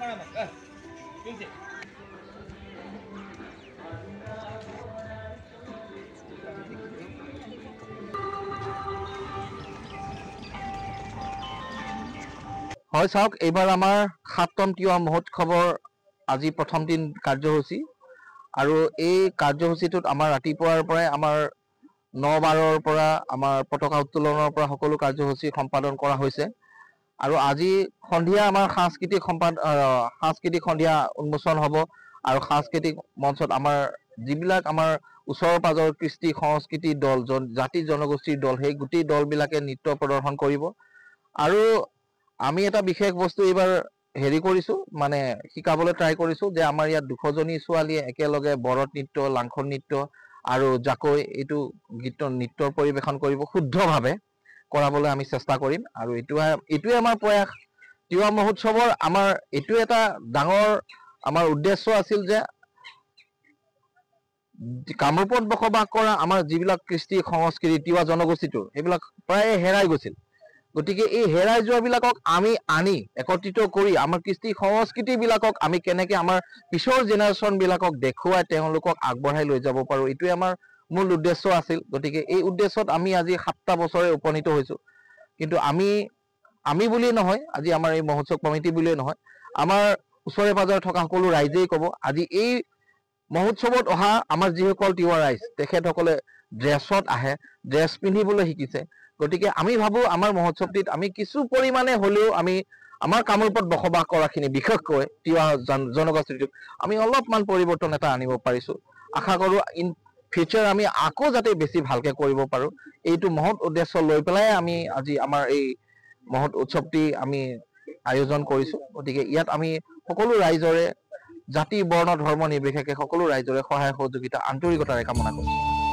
হয় চাওক, এইবাৰ আমাৰ ৭তম তিৱা মহোৎসৱৰ আজি প্ৰথম দিন কাৰ্যসূচী আৰু এই কাৰ্যসূচীটোত আমাৰ ৰাতিপুৱাৰ পৰাই আমাৰ ৯-১২ৰ পৰা আমাৰ পতাকা উত্তোলনৰ পৰা সকলো কাৰ্যসূচী সম্পাদন কৰা হৈছে আৰু আজি সন্ধিয়া আমাৰ সাংস্কৃতিক সন্ধিয়া উন্মোচন হ'ব আৰু সাংস্কৃতিক মঞ্চত আমাৰ যিবিলাক আমাৰ ওচৰৰ পাজৰ কৃষ্টি সংস্কৃতি দল জাতি জনগোষ্ঠীৰ দল সেই গোটেই দলবিলাকে নৃত্য প্ৰদৰ্শন কৰিব আৰু আমি এটা বিশেষ বস্তু এইবাৰ হেৰি কৰিছো মানে শিকাবলৈ ট্ৰাই কৰিছো যে আমাৰ ইয়াত 200জনী ছোৱালীয়ে একেলগে বৰত নৃত্য লাংখন নৃত্য আৰু জাকৈ এইটো নৃত্যৰ পৰিবেশন কৰিব শুদ্ধভাৱে কৰাবলৈ আমি চেষ্টা কৰিম আৰু এইটোৱে আমাৰ প্ৰয়াস তিৱা মহোৎসৱৰ আমাৰ এইটো এটা ডাঙৰ আমাৰ উদ্দেশ্য আছিল যে কামৰূপত বসবাস কৰা আমাৰ যিবিলাক কৃষ্টি সংস্কৃতি তিৱা জনগোষ্ঠীটো সেইবিলাক প্ৰায় হেৰাই গৈছিল গতিকে এই হেৰাই যোৱাবিলাকক আমি আনি একত্ৰিত কৰি আমাৰ কৃষ্টি সংস্কৃতিবিলাকক আমি কেনেকৈ আমাৰ পিছৰ জেনেৰেশ্যনবিলাকক দেখুৱাই তেওঁলোকক আগবঢ়াই লৈ যাব পাৰোঁ এইটোৱে আমাৰ মূল উদ্দেশ্য আছিল গতিকে এই উদ্দেশ্যত আমি আজি 7টা বছৰে উপনীত হৈছোঁ কিন্তু আমি বুলিয়ে নহয় আজি আমাৰ এই মহোৎসৱ কমিটি বুলিয়ে নহয় আমাৰ ওচৰে পাজৰে থকা সকলো ৰাইজেই ক'ব আজি এই মহোৎসৱত অহা আমাৰ যিসকল তিৱা ৰাইজ তেখেতসকলে ড্ৰেছত আহে ড্ৰেছ পিন্ধিবলৈ শিকিছে গতিকে আমি ভাবোঁ আমাৰ মহোৎসৱটিত আমি কিছু পৰিমাণে হ'লেও আমি আমাৰ কামৰূপত বসবাস কৰাখিনি বিশেষকৈ তিৱা জনগোষ্ঠীটোক আমি অলপমান পৰিৱৰ্তন এটা আনিব পাৰিছোঁ আশা কৰোঁ ইন ফিউচাৰ আমি আকৌ যাতে বেছি ভালকৈ কৰিব পাৰোঁ এইটো মহৎ উদ্দেশ্য লৈ পেলাই আমি আজি আমাৰ এই মহৎ উৎসৱটি আমি আয়োজন কৰিছোঁ গতিকে ইয়াত আমি সকলো ৰাইজৰে জাতি বৰ্ণ ধৰ্ম নিৰ্বিশেষে সকলো ৰাইজৰে সহায় সহযোগিতা আন্তৰিকতাৰে কামনা কৰিছোঁ